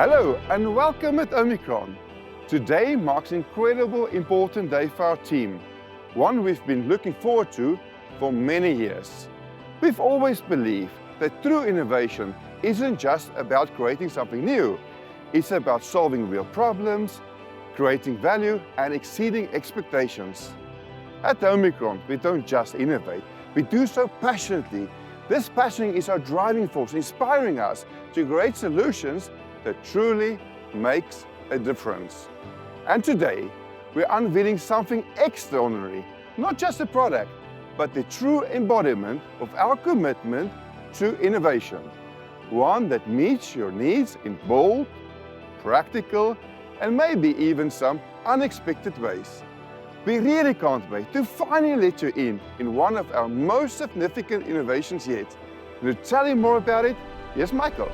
Hello and welcome at Omicron. Today marks an incredible important day for our team, one we've been looking forward to for many years. We've always believed that true innovation isn't just about creating something new, it's about solving real problems, creating value and exceeding expectations. At Omicron, we don't just innovate, we do so passionately. This passion is our driving force, inspiring us to create solutions that truly makes a difference. And today, we're unveiling something extraordinary, not just a product, but the true embodiment of our commitment to innovation. One that meets your needs in bold, practical, and maybe even some unexpected ways. We really can't wait to finally let you in one of our most significant innovations yet. And to tell you more about it, here's Michael.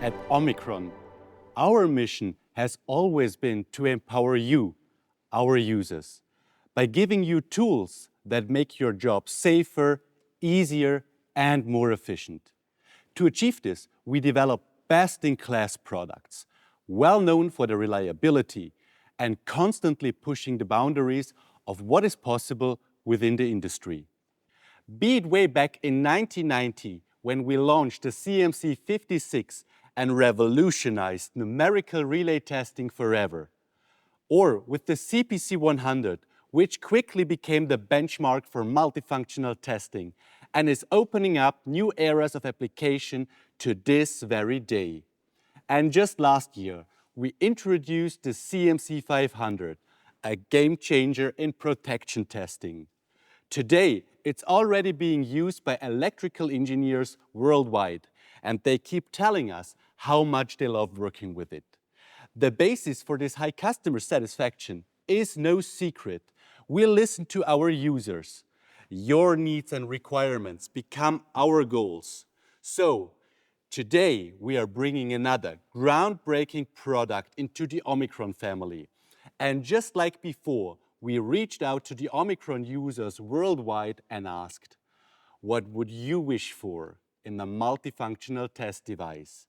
At Omicron, our mission has always been to empower you, our users, by giving you tools that make your job safer, easier, and more efficient. To achieve this, we develop best-in-class products, well known for their reliability and constantly pushing the boundaries of what is possible within the industry. Be it way back in 1990, when we launched the CMC 56 and revolutionized numerical relay testing forever. Or with the CPC 100, which quickly became the benchmark for multifunctional testing and is opening up new eras of application to this very day. And just last year, we introduced the CMC 500, a game changer in protection testing. Today, it's already being used by electrical engineers worldwide, and they keep telling us how much they love working with it. The basis for this high customer satisfaction is no secret. We listen to our users. Your needs and requirements become our goals. So, today we are bringing another groundbreaking product into the Omicron family. And just like before, we reached out to the Omicron users worldwide and asked, what would you wish for in a multifunctional test device?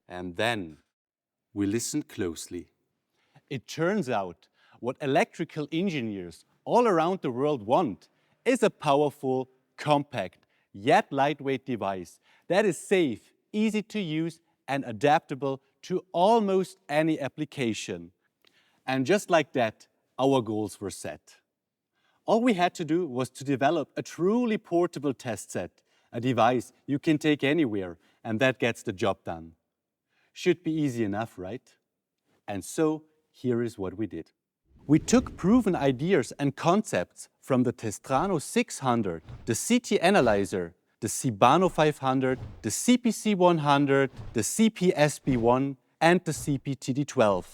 And then we listened closely. It turns out what electrical engineers all around the world want is a powerful, compact, yet lightweight device that is safe, easy to use, and adaptable to almost any application. And just like that, our goals were set. All we had to do was to develop a truly portable test set, a device you can take anywhere, and that gets the job done. Should be easy enough, right? And so, here is what we did. We took proven ideas and concepts from the Testrano 600, the CT Analyzer, the Sibano 500, the CPC 100, the CPSB1, and the CPTD12.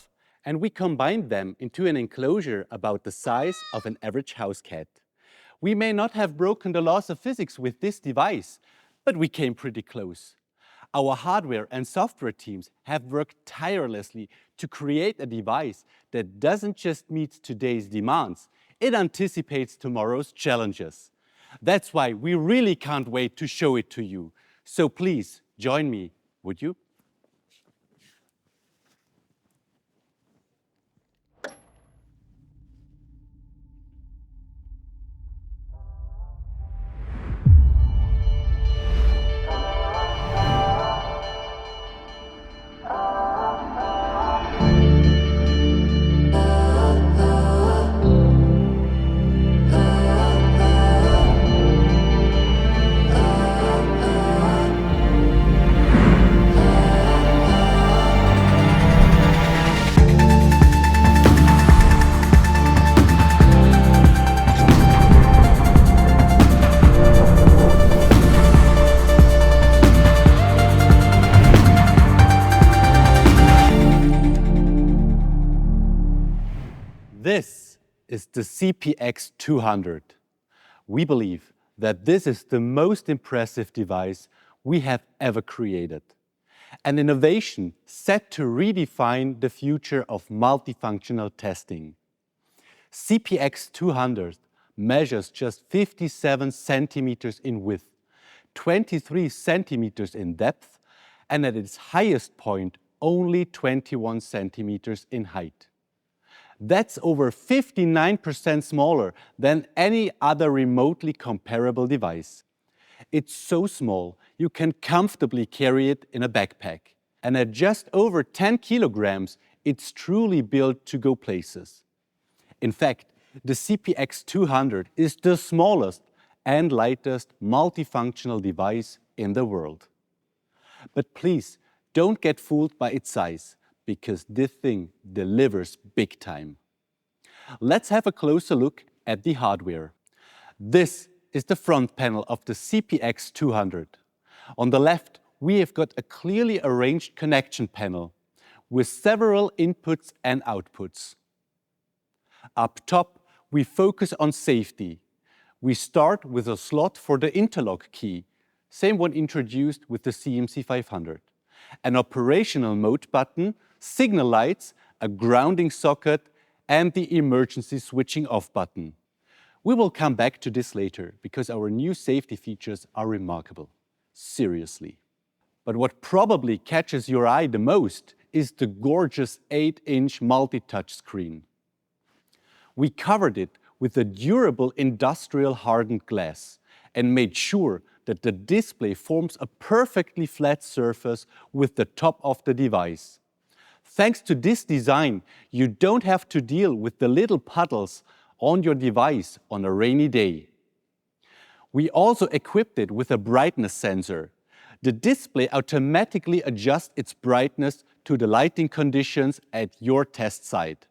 And we combined them into an enclosure about the size of an average house cat. We may not have broken the laws of physics with this device, but we came pretty close. Our hardware and software teams have worked tirelessly to create a device that doesn't just meet today's demands, it anticipates tomorrow's challenges. That's why we really can't wait to show it to you. So please, join me, would you? is the CPX 200. We believe that this is the most impressive device we have ever created. An innovation set to redefine the future of multifunctional testing. CPX 200 measures just 57 centimeters in width, 23 centimeters in depth, and at its highest point, only 21 centimeters in height. That's over 59% smaller than any other remotely comparable device. It's so small, you can comfortably carry it in a backpack. And at just over 10 kilograms, it's truly built to go places. In fact, the CPX 200 is the smallest and lightest multifunctional device in the world. But please, don't get fooled by its size, because this thing delivers big time. Let's have a closer look at the hardware. This is the front panel of the CPX 200. On the left, we have got a clearly arranged connection panel with several inputs and outputs. Up top, we focus on safety. We start with a slot for the interlock key, same one introduced with the CMC 500. An operational mode button, signal lights, a grounding socket, and the emergency switching off button. We will come back to this later because our new safety features are remarkable. Seriously. But what probably catches your eye the most is the gorgeous 8-inch multi-touch screen. We covered it with a durable industrial hardened glass and made sure that the display forms a perfectly flat surface with the top of the device. Thanks to this design, you don't have to deal with the little puddles on your device on a rainy day. We also equipped it with a brightness sensor. The display automatically adjusts its brightness to the lighting conditions at your test site.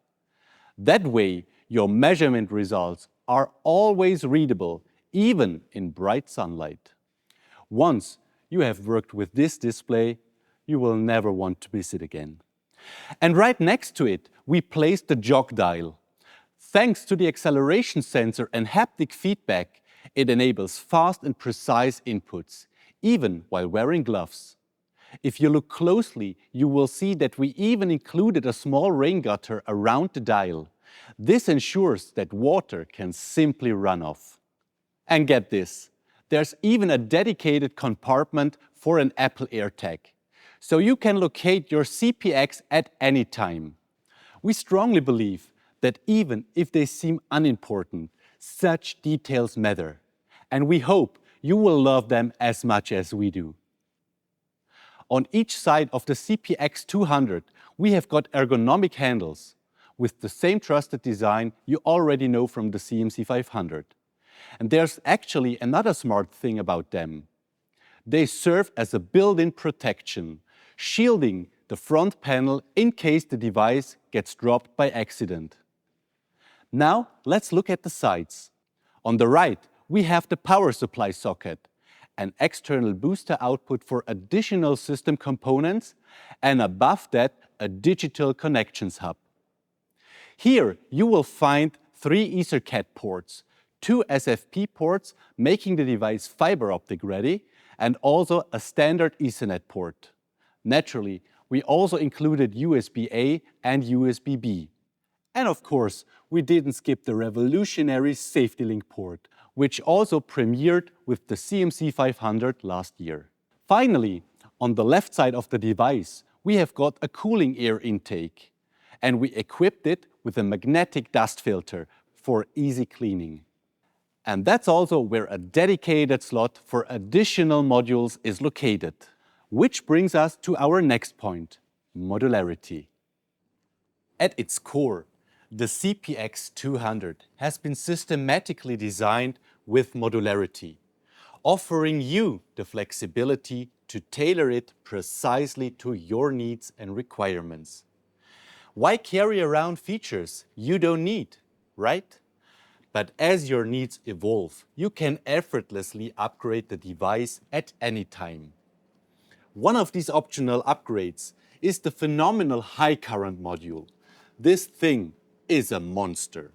That way, your measurement results are always readable, even in bright sunlight. Once you have worked with this display, you will never want to miss it again. And right next to it, we placed the jog dial. Thanks to the acceleration sensor and haptic feedback, it enables fast and precise inputs, even while wearing gloves. If you look closely, you will see that we even included a small rain gutter around the dial. This ensures that water can simply run off. And get this, there's even a dedicated compartment for an Apple AirTag, so you can locate your CPX at any time. We strongly believe that even if they seem unimportant, such details matter, and we hope you will love them as much as we do. On each side of the CPX 200, we have got ergonomic handles with the same trusted design you already know from the CMC 500. And there's actually another smart thing about them. They serve as a built-in protection, shielding the front panel in case the device gets dropped by accident. Now, let's look at the sides. On the right, we have the power supply socket, an external booster output for additional system components, and above that, a digital connections hub. Here, you will find 3 EtherCAT ports, 2 SFP ports, making the device fiber optic ready, and also a standard Ethernet port. Naturally, we also included USB-A and USB-B. And of course, we didn't skip the revolutionary SafetyLink port, which also premiered with the CMC 500 last year. Finally, on the left side of the device, we have got a cooling air intake, and we equipped it with a magnetic dust filter for easy cleaning. And that's also where a dedicated slot for additional modules is located. Which brings us to our next point, modularity. At its core, the CPX 200 has been systematically designed with modularity, offering you the flexibility to tailor it precisely to your needs and requirements. Why carry around features you don't need, right? But as your needs evolve, you can effortlessly upgrade the device at any time. One of these optional upgrades is the phenomenal high current module. This thing is a monster.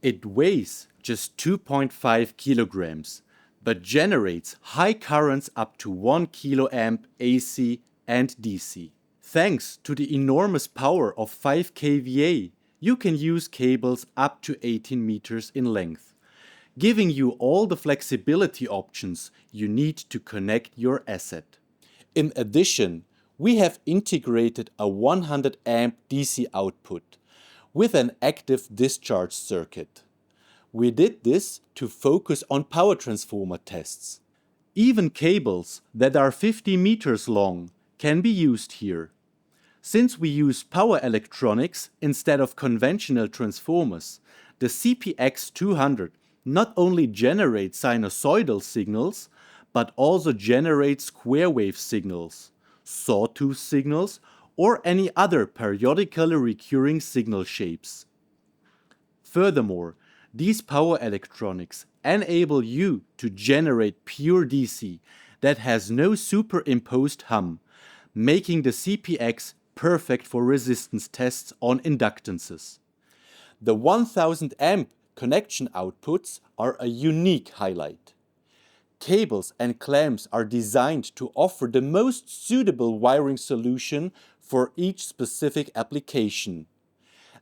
It weighs just 2.5 kilograms, but generates high currents up to 1 kiloamp AC and DC. Thanks to the enormous power of 5 kVA, you can use cables up to 18 meters in length, giving you all the flexibility options you need to connect your asset. In addition, we have integrated a 100 amp DC output with an active discharge circuit. We did this to focus on power transformer tests. Even cables that are 50 meters long can be used here. Since we use power electronics instead of conventional transformers, the CPX200 not only generates sinusoidal signals, but also generates square wave signals, sawtooth signals, or any other periodically recurring signal shapes. Furthermore, these power electronics enable you to generate pure DC that has no superimposed hum, making the CPX perfect for resistance tests on inductances. The 1000 amp connection outputs are a unique highlight. Cables and clamps are designed to offer the most suitable wiring solution for each specific application.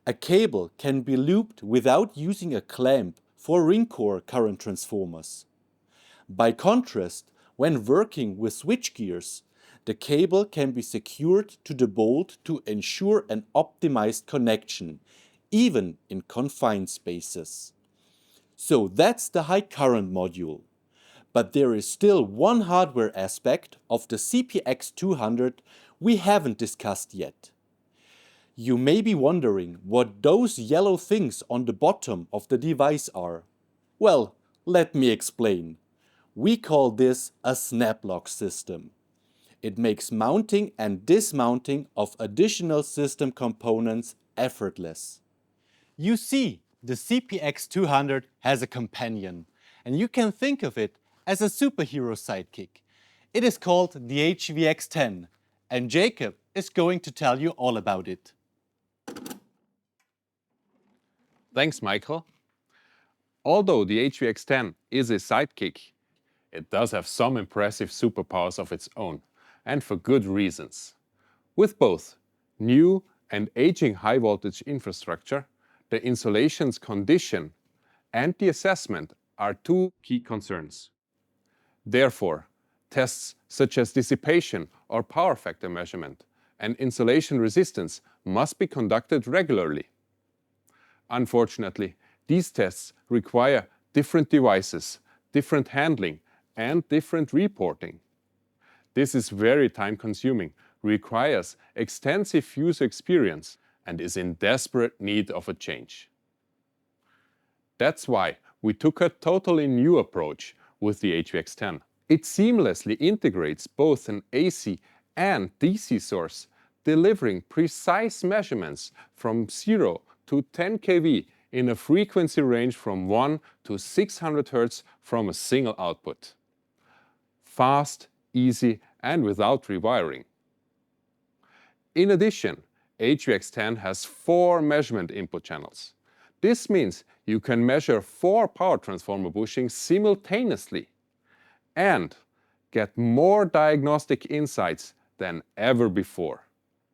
A cable can be looped without using a clamp for ring core current transformers. By contrast, when working with switchgears, the cable can be secured to the bolt to ensure an optimized connection, even in confined spaces. So that's the high current module. But there is still one hardware aspect of the CPX200 we haven't discussed yet. You may be wondering what those yellow things on the bottom of the device are. Well, let me explain. We call this a snap lock system. It makes mounting and dismounting of additional system components effortless. You see, the CPX200 has a companion, and you can think of it as a superhero sidekick. It is called the HVX10, and Jacob is going to tell you all about it. Thanks, Michael. Although the HVX10 is a sidekick, it does have some impressive superpowers of its own, and for good reasons. With both new and aging high voltage infrastructure, the insulation's condition and the assessment are two key concerns. Therefore, tests such as dissipation or power factor measurement and insulation resistance must be conducted regularly. Unfortunately, these tests require different devices, different handling, and different reporting. This is very time-consuming, requires extensive user experience, and is in desperate need of a change. That's why we took a totally new approach with the HVX10. It seamlessly integrates both an AC and DC source, delivering precise measurements from 0 to 10 kV in a frequency range from 1 to 600 Hz from a single output. Fast, easy, and without rewiring. In addition, HVX10 has 4 measurement input channels. This means you can measure 4 power transformer bushings simultaneously and get more diagnostic insights than ever before.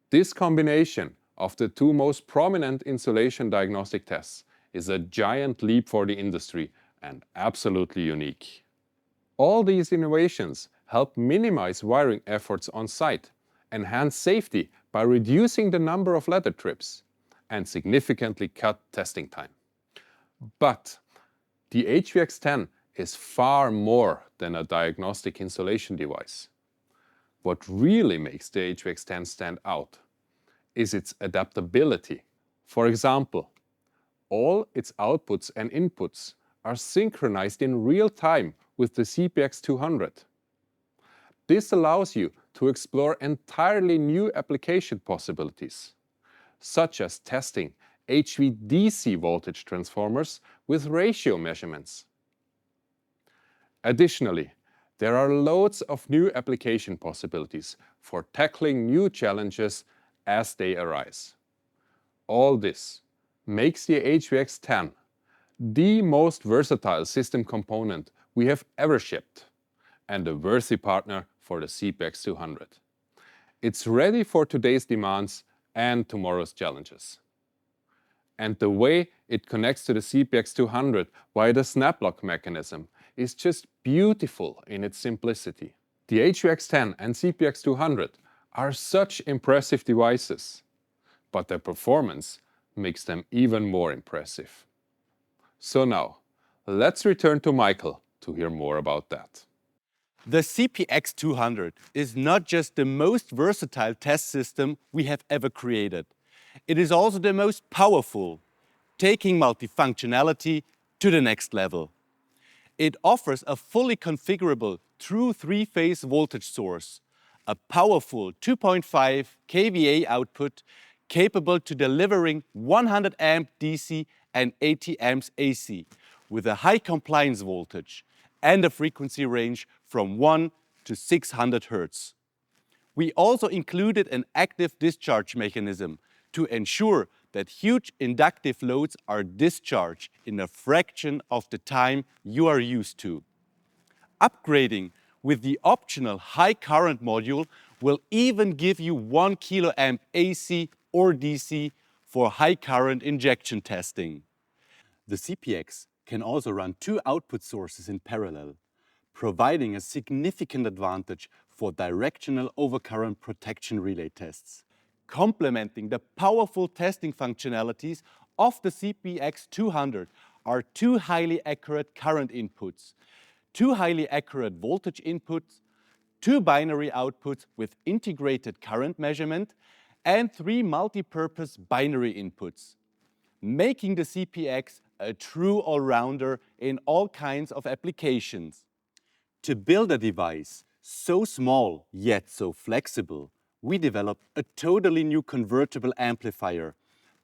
This combination of the two most prominent insulation diagnostic tests is a giant leap for the industry and absolutely unique. All these innovations help minimize wiring efforts on site, enhance safety by reducing the number of ladder trips, and significantly cut testing time. But the HVX10 is far more than a diagnostic insulation device. What really makes the HVX10 stand out is its adaptability. For example, all its outputs and inputs are synchronized in real time with the CPX200. This allows you to explore entirely new application possibilities, such as testing HVDC voltage transformers with ratio measurements. Additionally, there are loads of new application possibilities for tackling new challenges as they arise. All this makes the HVX10 the most versatile system component we have ever shipped, and a worthy partner for the CPX200. It's ready for today's demands and tomorrow's challenges. And the way it connects to the CPX200 via the snap lock mechanism is just beautiful in its simplicity. The HVX10 and CPX200 are such impressive devices, but their performance makes them even more impressive. So now, let's return to Michael to hear more about that. The CPX200 is not just the most versatile test system we have ever created. It is also the most powerful, taking multifunctionality to the next level. It offers a fully configurable true three-phase voltage source, a powerful 2.5 kVA output capable to delivering 100 amp DC and 80 amps AC with a high compliance voltage and a frequency range from 1 to 600 Hz. We also included an active discharge mechanism to ensure that huge inductive loads are discharged in a fraction of the time you are used to. Upgrading with the optional high current module will even give you 1 kA AC or DC for high current injection testing. The CPX can also run 2 output sources in parallel, providing a significant advantage for directional overcurrent protection relay tests. Complementing the powerful testing functionalities of the CPX200 are 2 highly accurate current inputs, 2 highly accurate voltage inputs, 2 binary outputs with integrated current measurement, and 3 multi-purpose binary inputs, making the CPX a true all-rounder in all kinds of applications. To build a device so small yet so flexible, we developed a totally new convertible amplifier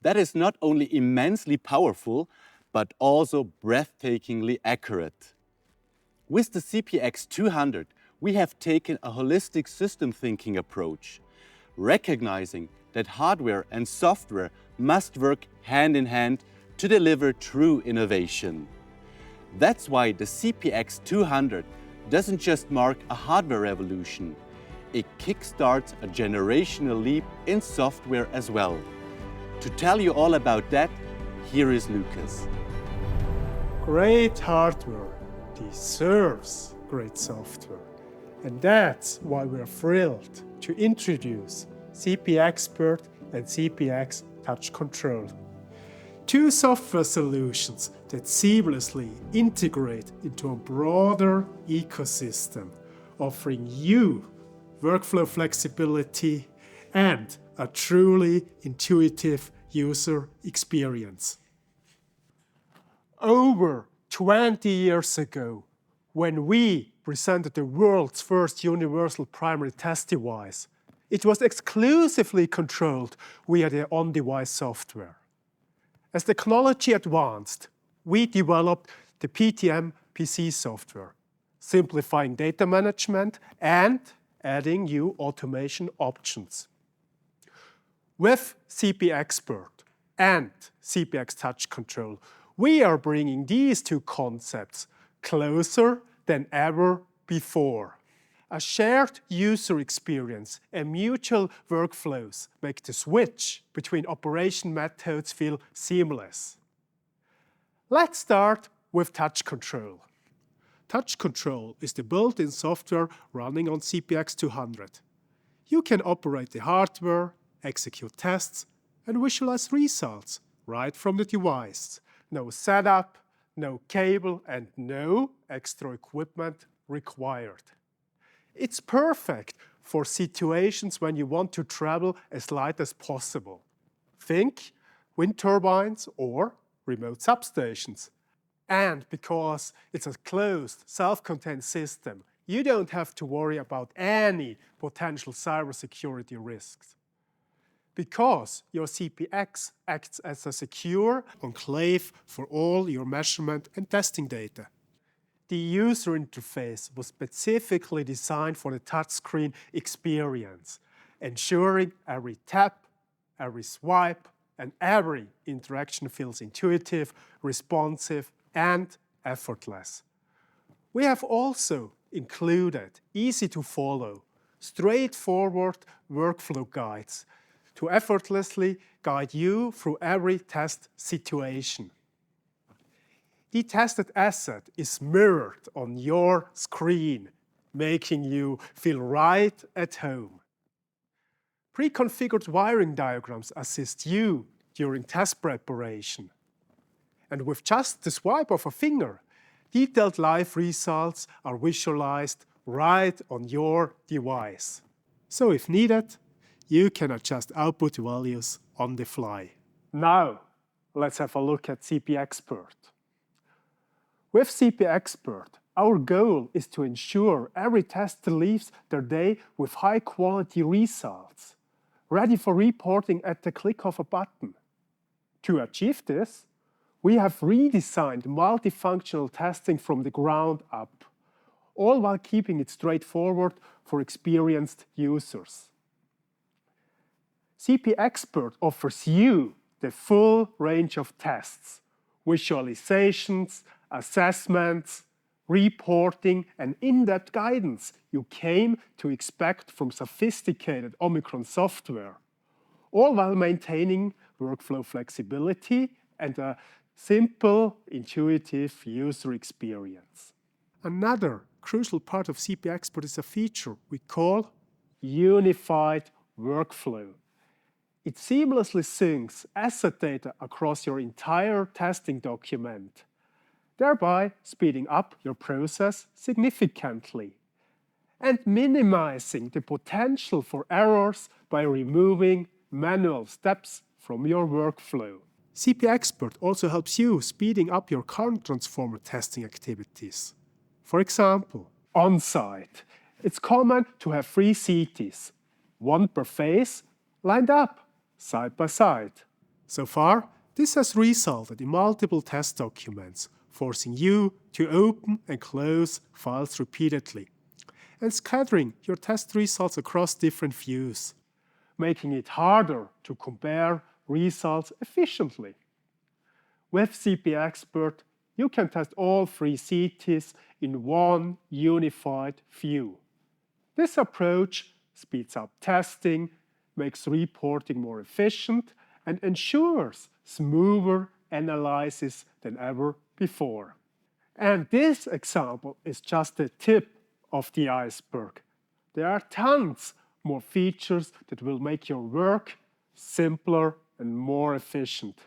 that is not only immensely powerful, but also breathtakingly accurate. With the CPX200, we have taken a holistic system thinking approach, recognizing that hardware and software must work hand in hand to deliver true innovation. That's why the CPX200 doesn't just mark a hardware revolution, it kickstarts a generational leap in software as well. To tell you all about that, here is Lucas. Great hardware deserves great software. And that's why we're thrilled to introduce CPXpert and CPX Touch Control. 2 software solutions that seamlessly integrate into a broader ecosystem, offering you workflow flexibility and a truly intuitive user experience. Over 20 years ago, when we presented the world's first universal primary test device, it was exclusively controlled via the on-device software. As technology advanced, we developed the PTM PC software, simplifying data management and adding new automation options. With CPXpert and CPX Touch Control, we are bringing these 2 concepts closer than ever before. A shared user experience and mutual workflows make the switch between operation methods feel seamless. Let's start with Touch Control. Touch Control is the built-in software running on CPX200. You can operate the hardware, execute tests, and visualize results right from the device. No setup, no cable, and no extra equipment required. It's perfect for situations when you want to travel as light as possible. Think wind turbines or remote substations. And because it's a closed, self-contained system, you don't have to worry about any potential cybersecurity risks. Because your CPX acts as a secure enclave for all your measurement and testing data. The user interface was specifically designed for the touchscreen experience, ensuring every tap, every swipe, and every interaction feels intuitive, responsive, and effortless. We have also included easy-to-follow, straightforward workflow guides to effortlessly guide you through every test situation. The tested asset is mirrored on your screen, making you feel right at home. Pre-configured wiring diagrams assist you during test preparation. And with just the swipe of a finger, detailed live results are visualized right on your device. So if needed, you can adjust output values on the fly. Now, let's have a look at CP Expert. With CP Expert, our goal is to ensure every tester leaves their day with high-quality results, ready for reporting at the click of a button. To achieve this, we have redesigned multifunctional testing from the ground up, all while keeping it straightforward for experienced users. CP Expert offers you the full range of tests, visualizations, assessments, reporting, and in-depth guidance you came to expect from sophisticated Omicron software, all while maintaining workflow flexibility and a simple, intuitive user experience. Another crucial part of CP Expert is a feature we call Unified Workflow. It seamlessly syncs asset data across your entire testing document, thereby speeding up your process significantly and minimizing the potential for errors by removing manual steps from your workflow. CP Expert also helps you speeding up your current transformer testing activities. For example, on-site, it's common to have 3 CTs, one per phase, lined up side by side. So far, this has resulted in multiple test documents, forcing you to open and close files repeatedly, and scattering your test results across different views, making it harder to compare results efficiently. With CP Expert, you can test all 3 CTs in one unified view. This approach speeds up testing, makes reporting more efficient, and ensures smoother analysis than ever before. And this example is just the tip of the iceberg. There are tons more features that will make your work simpler and more efficient.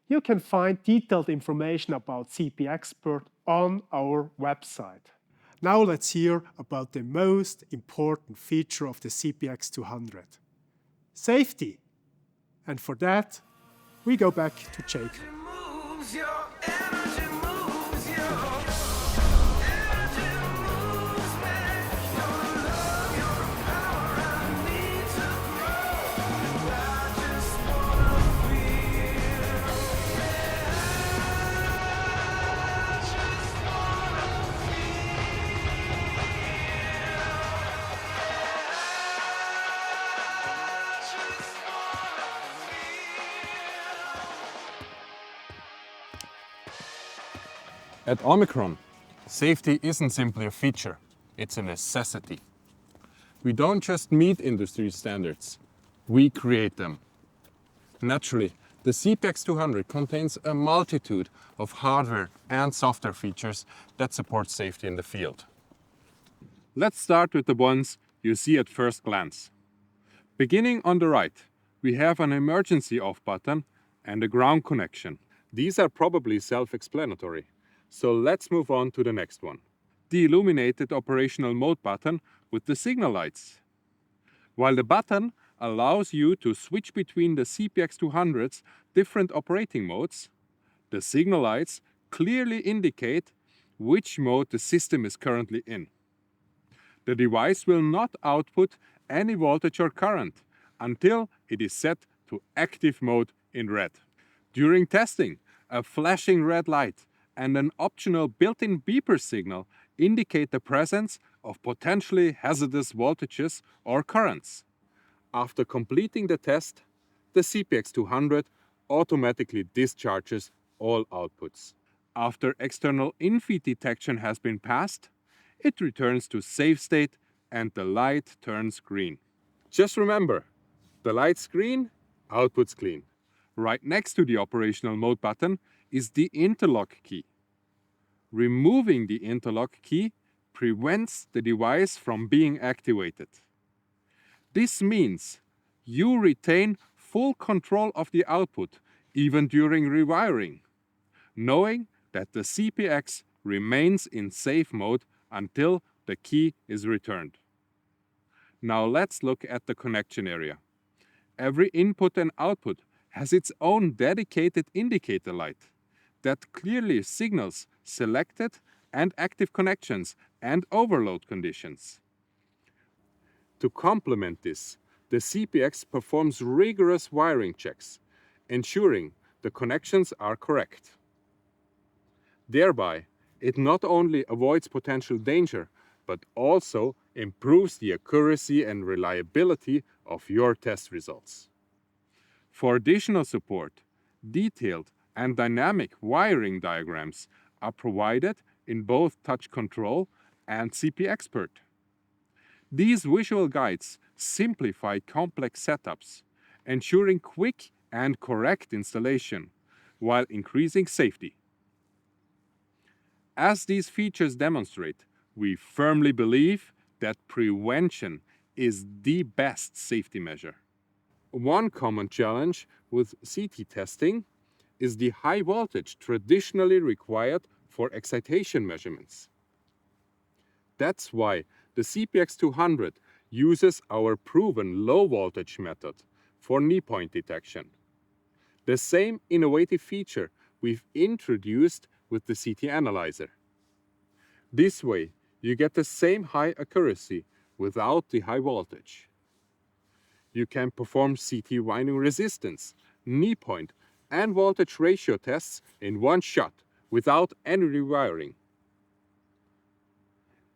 You can find detailed information about CP Expert on our website. Now let's hear about the most important feature of the CPX200. Safety. And for that, we go back to Jacob. At Omicron, safety isn't simply a feature, it's a necessity. We don't just meet industry standards, we create them. Naturally, the CPX200 contains a multitude of hardware and software features that support safety in the field. Let's start with the ones you see at first glance. Beginning on the right, we have an emergency off button and a ground connection. These are probably self-explanatory. So let's move on to the next one. The illuminated operational mode button with the signal lights. While the button allows you to switch between the CPX200's different operating modes, the signal lights clearly indicate which mode the system is currently in. The device will not output any voltage or current until it is set to active mode in red. During testing, a flashing red light and an optional built-in beeper signal indicate the presence of potentially hazardous voltages or currents. After completing the test, the CPX200 automatically discharges all outputs. After external in-feed detection has been passed, it returns to safe state and the light turns green. Just remember, the light's green, output's clean. Right next to the operational mode button is the interlock key. Removing the interlock key prevents the device from being activated. This means you retain full control of the output even during rewiring, knowing that the CPX remains in safe mode until the key is returned. Now let's look at the connection area. Every input and output has its own dedicated indicator light that clearly signals selected and active connections and overload conditions. To complement this, the CPX performs rigorous wiring checks, ensuring the connections are correct. Thereby, it not only avoids potential danger, but also improves the accuracy and reliability of your test results. For additional support, detailed and dynamic wiring diagrams are provided in both Touch Control and CPXpert. These visual guides simplify complex setups, ensuring quick and correct installation while increasing safety. As these features demonstrate, we firmly believe that prevention is the best safety measure. One common challenge with CT testing is the high voltage traditionally required for excitation measurements. That's why the CPX200 uses our proven low voltage method for knee point detection. The same innovative feature we've introduced with the CT Analyzer. This way, you get the same high accuracy without the high voltage. You can perform CT winding resistance, knee point, and voltage ratio tests in one shot without any rewiring.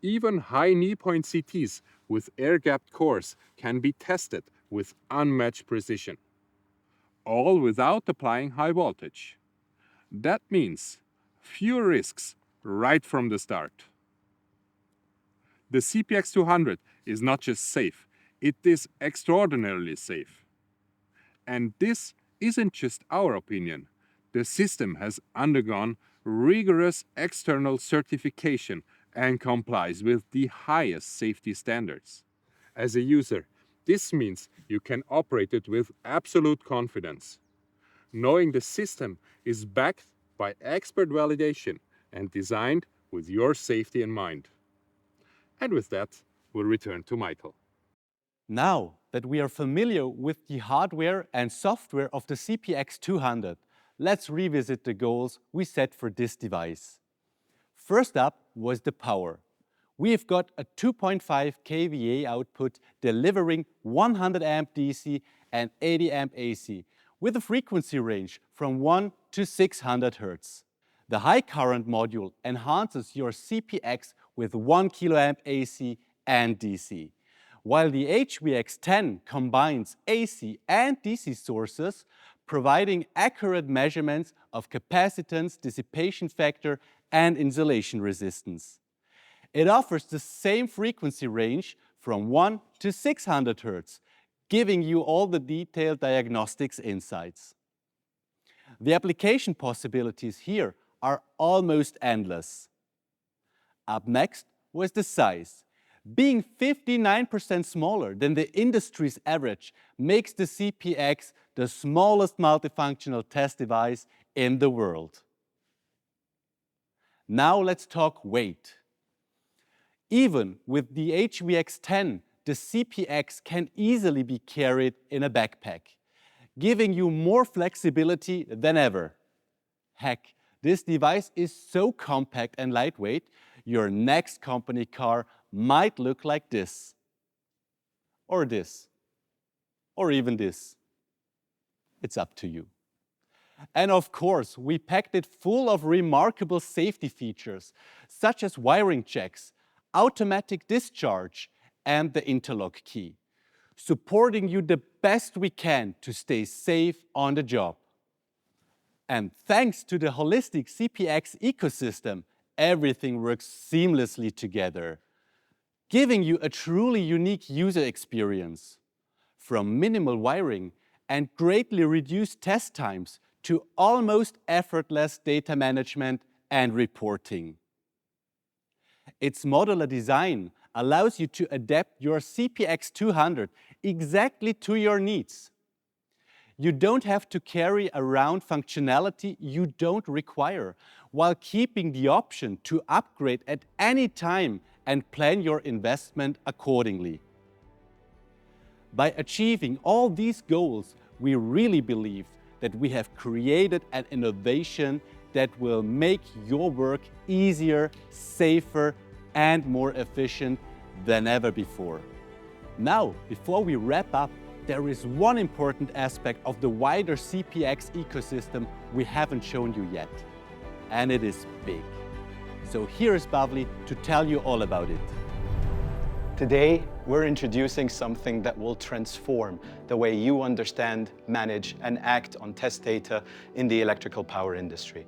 Even high knee point CTs with air-gapped cores can be tested with unmatched precision, all without applying high voltage. That means fewer risks right from the start. The CPX200 is not just safe, it is extraordinarily safe. And this isn't just our opinion. The system has undergone rigorous external certification and complies with the highest safety standards. As a user, this means you can operate it with absolute confidence, knowing the system is backed by expert validation and designed with your safety in mind. And with that, we'll return to Michael. Now that we are familiar with the hardware and software of the CPX200, let's revisit the goals we set for this device. First up was the power. We've got a 2.5 kVA output delivering 100 amp DC and 80 amp AC with a frequency range from 1 to 600 Hz. The high current module enhances your CPX with 1 kiloamp AC and DC, while the HVX10 combines AC and DC sources, providing accurate measurements of capacitance, dissipation factor, and insulation resistance. It offers the same frequency range from 1 to 600 Hz, giving you all the detailed diagnostics insights. The application possibilities here are almost endless. Up next was the size. Being 59% smaller than the industry's average makes the CPX the smallest multifunctional test device in the world. Now let's talk weight. Even with the HVX10, the CPX can easily be carried in a backpack, giving you more flexibility than ever. Heck, this device is so compact and lightweight, your next company car might look like this, or even this. It's up to you. And of course, we packed it full of remarkable safety features, such as wiring checks, automatic discharge, and the interlock key. supporting you the best we can to stay safe on the job. And thanks to the holistic CPX ecosystem, everything works seamlessly together, giving you a truly unique user experience. From minimal wiring and greatly reduced test times to almost effortless data management and reporting. Its modular design allows you to adapt your CPX 200 exactly to your needs. You don't have to carry around functionality you don't require, while keeping the option to upgrade at any time and plan your investment accordingly. By achieving all these goals, we really believe that we have created an innovation that will make your work easier, safer, and more efficient than ever before. Now, before we wrap up, there is one important aspect of the wider CPX ecosystem we haven't shown you yet, and it is big. So here is Bavli to tell you all about it. Today, we're introducing something that will transform the way you understand, manage, and act on test data in the electrical power industry.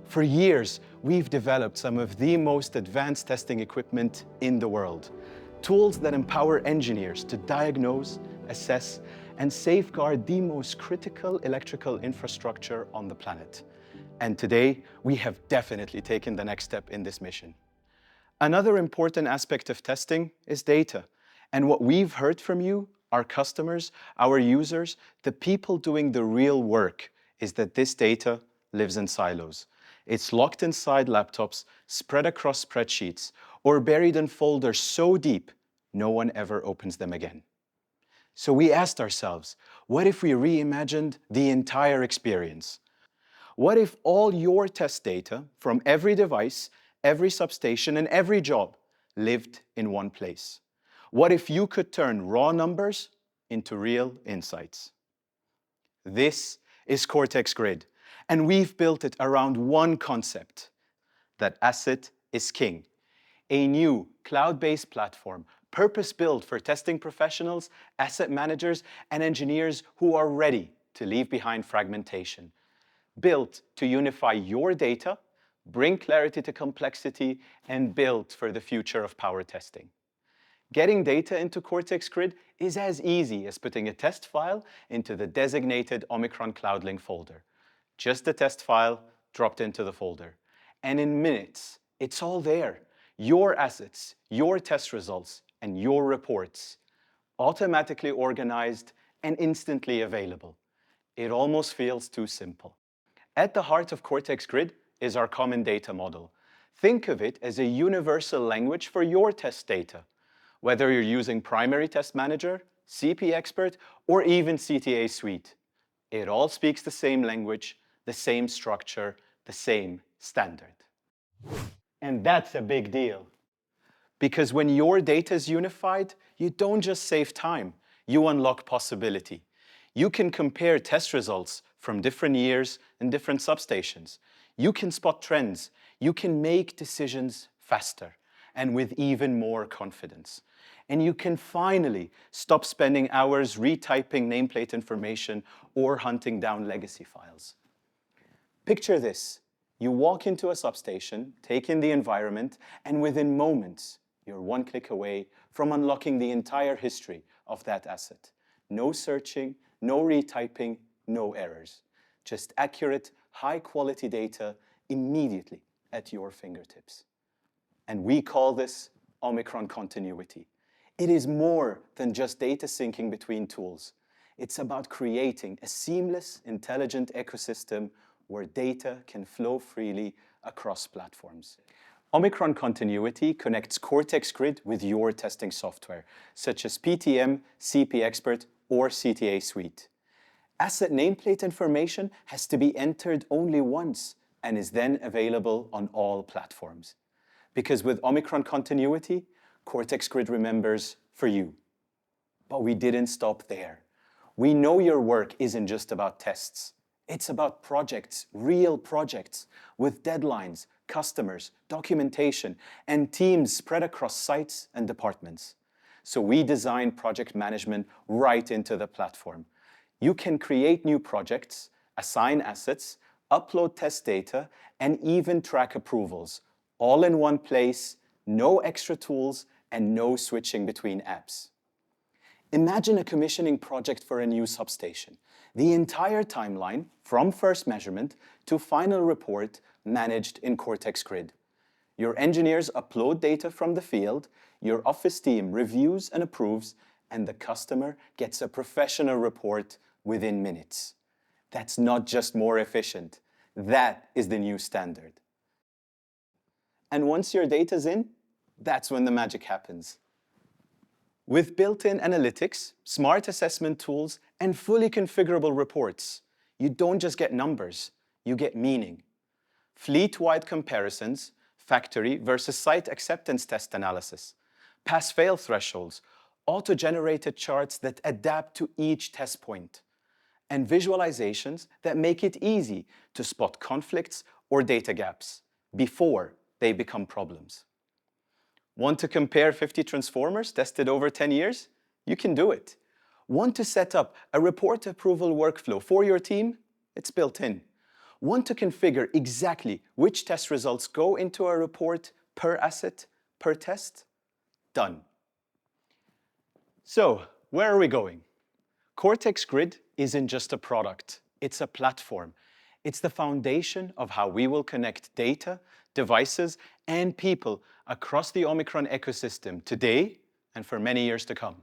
For years, we've developed some of the most advanced testing equipment in the world. Tools that empower engineers to diagnose, assess, and safeguard the most critical electrical infrastructure on the planet. And today, we have definitely taken the next step in this mission. Another important aspect of testing is data. And what we've heard from you, our customers, our users, the people doing the real work, is that this data lives in silos. It's locked inside laptops, spread across spreadsheets, or buried in folders so deep, no one ever opens them again. So we asked ourselves, what if we reimagined the entire experience? What if all your test data from every device, every substation, and every job lived in one place? What if you could turn raw numbers into real insights? This is Cortex Grid, and we've built it around one concept, that asset is king. A new cloud-based platform purpose-built for testing professionals, asset managers, and engineers who are ready to leave behind fragmentation. Built to unify your data, bring clarity to complexity, and built for the future of power testing. Getting data into Cortex Grid is as easy as putting a test file into the designated Omicron CloudLink folder. Just a test file dropped into the folder. And in minutes, it's all there. Your assets, your test results, and your reports, automatically organized and instantly available. It almost feels too simple. At the heart of Cortex Grid is our common data model. Think of it as a universal language for your test data. Whether you're using Primary Test Manager, CPXpert, or even CTA Suite, it all speaks the same language, the same structure, the same standard. And that's a big deal. Because when your data is unified, you don't just save time, you unlock possibility. You can compare test results from different years and different substations. You can spot trends. You can make decisions faster and with even more confidence. And you can finally stop spending hours retyping nameplate information or hunting down legacy files. Picture this. You walk into a substation, take in the environment, and within moments, you're one click away from unlocking the entire history of that asset. No searching, no retyping, no errors. Just accurate, high-quality data immediately at your fingertips. And we call this Omicron continuity. It is more than just data syncing between tools. It's about creating a seamless, intelligent ecosystem where data can flow freely across platforms. Omicron Continuity connects Cortex Grid with your testing software, such as PTM, CPXpert, or CTA Suite. Asset nameplate information has to be entered only once and is then available on all platforms. Because with Omicron Continuity, Cortex Grid remembers for you. But we didn't stop there. We know your work isn't just about tests. It's about projects, real projects, with deadlines, customers, documentation, and teams spread across sites and departments. So we design project management right into the platform. You can create new projects, assign assets, upload test data, and even track approvals, all in one place, no extra tools, and no switching between apps. Imagine a commissioning project for a new substation. The entire timeline, from first measurement to final report, managed in Cortex Grid. Your engineers upload data from the field, your office team reviews and approves, and the customer gets a professional report within minutes. That's not just more efficient. That is the new standard. And once your data's in, that's when the magic happens. With built-in analytics, smart assessment tools, and fully configurable reports, you don't just get numbers, you get meaning. Fleet-wide comparisons, factory versus site acceptance test analysis, pass-fail thresholds, auto-generated charts that adapt to each test point, and visualizations that make it easy to spot conflicts or data gaps before they become problems. Want to compare 50 transformers tested over 10 years? You can do it. Want to set up a report approval workflow for your team? It's built in. Want to configure exactly which test results go into a report per asset, per test? Done. So, where are we going? Cortex Grid isn't just a product, it's a platform. It's the foundation of how we will connect data, devices, and people across the Omicron ecosystem today and for many years to come.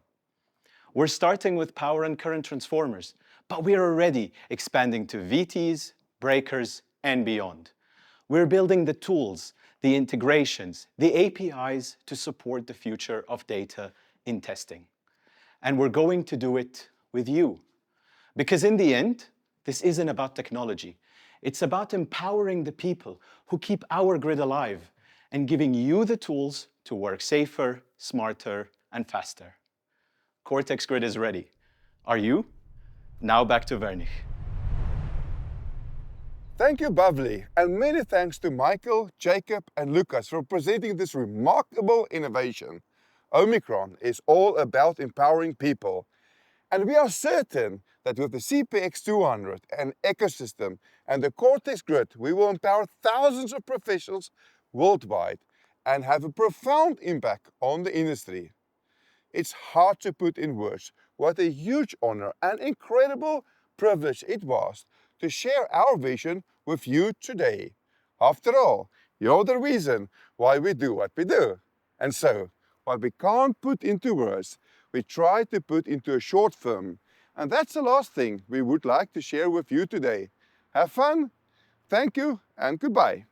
We're starting with power and current transformers, but we're already expanding to VTs, breakers, and beyond. We're building the tools, the integrations, the APIs to support the future of data in testing. And we're going to do it with you. Because in the end, this isn't about technology. It's about empowering the people who keep our grid alive and giving you the tools to work safer, smarter, and faster. Cortex Grid is ready. Are you? Now back to Wernich. Thank you, Bavli, and many thanks to Michael, Jacob, and Lucas for presenting this remarkable innovation. Omicron is all about empowering people, and we are certain that with the CPX200 and ecosystem and the Cortex Grid, we will empower thousands of professionals worldwide and have a profound impact on the industry. It's hard to put in words what a huge honor and incredible privilege it was to share our vision with you today. After all, you're the reason why we do what we do. And so, what we can't put into words, we try to put into a short film. And that's the last thing we would like to share with you today. Have fun, thank you, and goodbye.